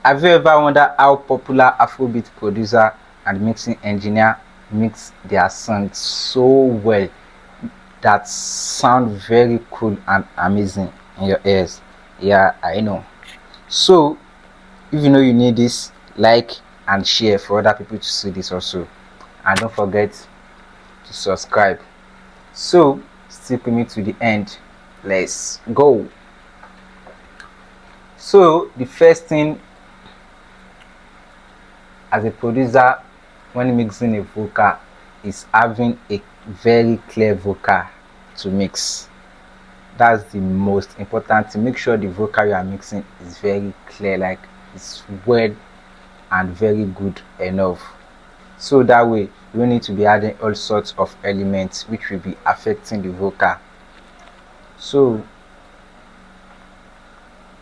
Have you ever wondered how popular Afrobeat producer and mixing engineer mix their songs so well that sound very cool and amazing in your ears? Yeah, I know. So if you know you need this, like and share for other people to see this also, and don't forget to subscribe. So stick with me to the end. Let's go. So the first thing as a producer when mixing a vocal is having a very clear vocal to mix. That's the most important thing. Make sure the vocal you are mixing is very clear, like it's well and very good enough, so that way you don't need to be adding all sorts of elements which will be affecting the vocal. So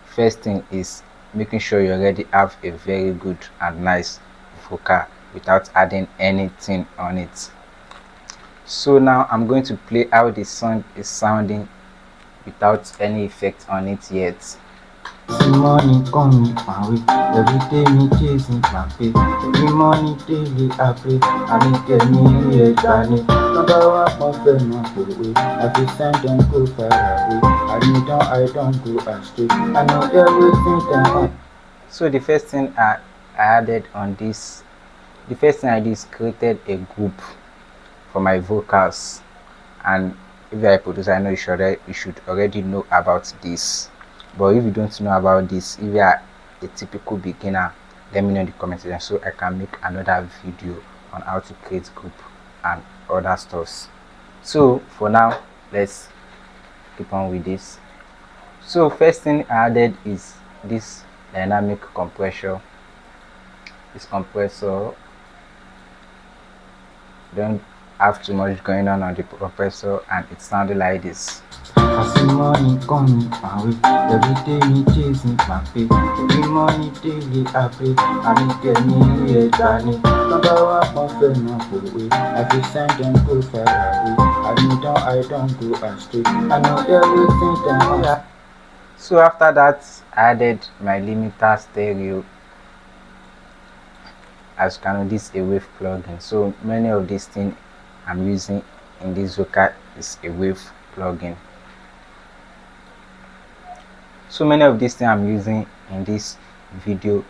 first thing is making sure you already have a very good and nice vocal without adding anything on it. So now I'm going to play how the song is sounding without any effect on it yet. See money coming my way. Every day me chasing my pay. Every money daily I pray. I need get me a journey. Number one for my way. I feel send them go far away. I don't go astray. I know everything them. So the first thing I added on this, the first thing I did is created a group for my vocals. And if you are a producer, I know you should already know about this. But if you don't know about this, if you are a typical beginner, let me know in the comment section so I can make another video on how to create group and other stuffs. So for now, let's keep on with this. So first thing I added is this dynamic compressor. This compressor don't have too much going on the compressor, and it sounded like this. I see money coming my way. Every day me chasing my pay. Every money daily I pray. I need get me a journey. Number one for my way. I feel send them go far away. I don't go astray. I know everything them. So after that, I added my limiter stereo. As you can know, this is a wave plugin. So many of these things I'm using in this vocal is a wave plugin. So many of these things I'm using in this video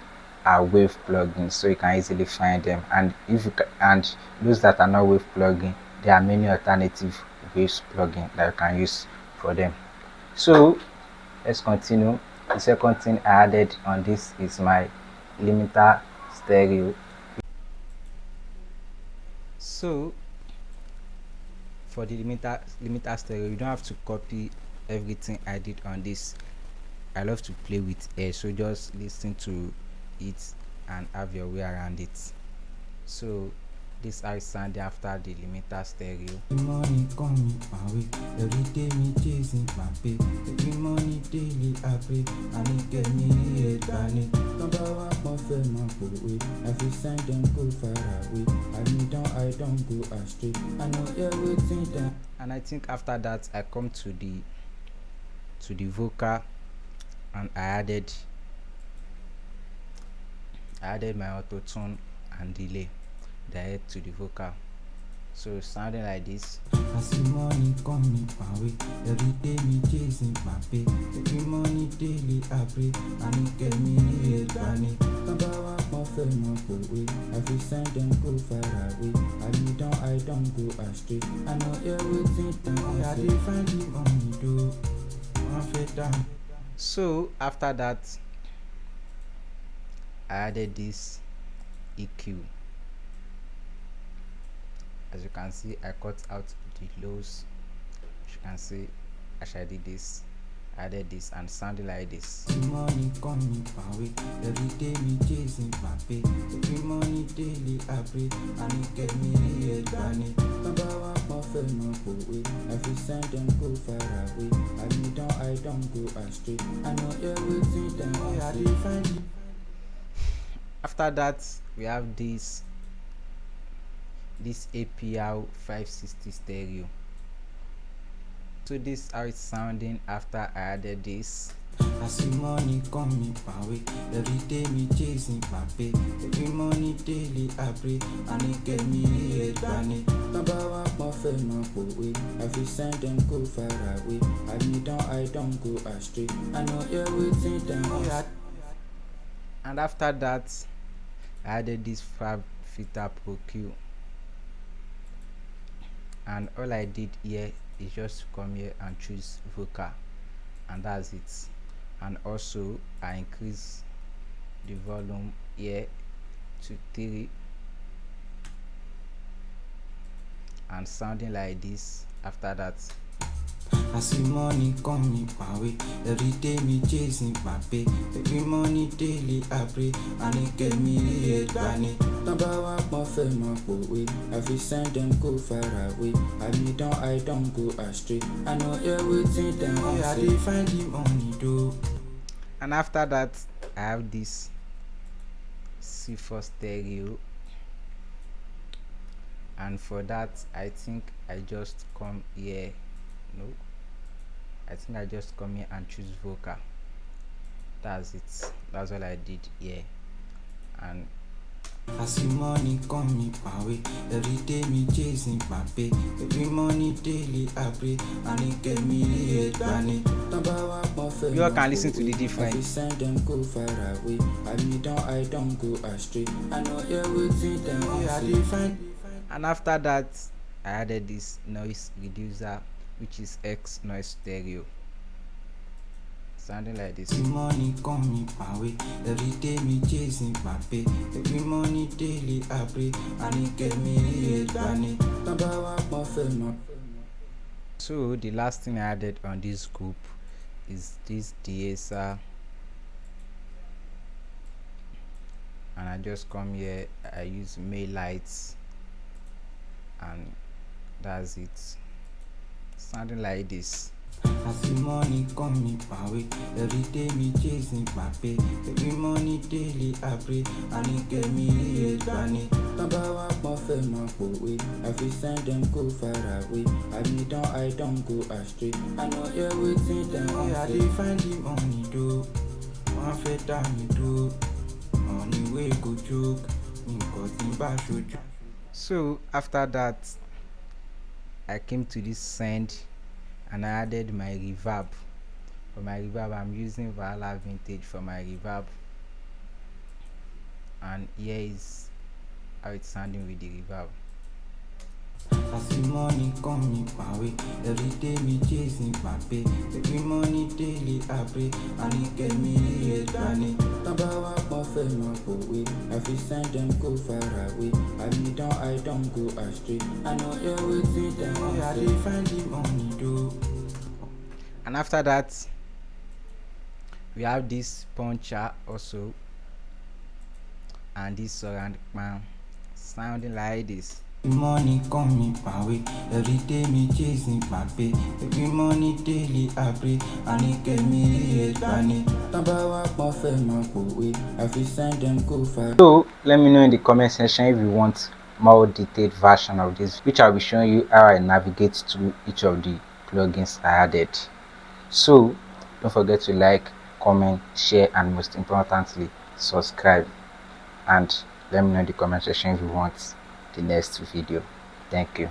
are wave plugins, so you can easily find them. And if you and those that are not wave plugin, there are many alternative waves plugin that you can use for them. So let's continue. The second thing I added on this is my limiter stereo. So for the limiter stereo, you don't have to copy everything I did on this. I love to play with air, so just listen to it and have your way around it. So this I sound after the limiter stereo. Money coming my way. Every day me chasing my pay. Every money daily I pray. I need get me a journey. Number one for my way. I feel send them go far away. I don't go astray. I know everything them. And I think after that I come to the vocal, and I added my auto tune and delay direct to the vocal, so sounding like this. I see money coming my way. Every day me chasing my pay. Every money daily I pray. I need get me a journey. Number one for my way. I feel send them go far away. I don't go astray. I know everything them. I did find the money do. So after that I added this EQ. As you can see, I cut out the lows. As you can see, as I did this, I added this and sounded like this. Money coming my way. Every day me chasing my pay. Every money daily I pray. I need get me a journey. Number one for my way. I feel send them go far away. I don't go astray. I know everything them. I did find it. After that, we have this APR 560 stereo. So this is how it's sounding after I added this. I see money coming my way. Every day me chasing my pay. Every money daily I pray. I need get me here, Danny. Baba wa pon fe mo powe. I feel send them go far away. I don't go astray. I know everything them on. And after that, I added this Fab Filter Pro Q, and all I did here is just to come here and choose vocal, and that's it. And also I increase the volume here to 3 and sounding like this. After that, I see money coming my way. Every day me chasing my pay. Every money daily I pray. I need get me here, Danny. Baba wa pon fe mo powe. I feel send them go far away. I don't go astray. I know everything them on. I dey find the money though. and after that I have this C4 stereo, and for that I think I just come here. No, I think I just come here and choose vocal. That's it. That's all I did here. And I see money coming my way. Every day me chasing my pay. Every money daily I pray. I need get me here, Danny. you all can listen to the difference. I send them go far away. I don't go astray. I know everything them on. Find. And after that I added this noise reducer, which is X noise stereo, sounding like this. Money coming my way. Every day me chasing my pay. Every money daily I pray. I need get me here, Danny. So the last thing I added on this group is this de-esser, and I just come here, I use mail lights, and that's it, sounding like this. I see money coming my way. Every day me chasing my pay. Every money daily I pray. I need get me here, Danny. Baba wa pon fe mo powe. I feel send them go far away. I don't go astray. I know everything them on. I dey find the money though. One fe da me do. Money way go joke. Me got me back shoju. So after that I came to this send, and I added my reverb. For my reverb I'm using Valhalla Vintage for my reverb, and here is how it's sounding with the reverb. I see money coming my way. Every day me chasing my pay. Every money daily I pray. I need get me here, Danny. Baba wa pon fe mo powe. I feel send them go far away. I don't go astray. I know everything them on. I dey find the money though. And after that we have this puncher also, and this surround pan, sounding like this. Money coming my way. Every day me chasing my pay. Every money daily I pray. I need get me here, Danny. Baba wa pon fe mo powe. I feel send them go far. So let me know in the comment section if you want more detailed version of this, which I'll be showing you how I navigate through each of the plugins I added. So don't forget to like, comment, share, and most importantly subscribe, and let me know in the comment section if you want the next video. Thank you.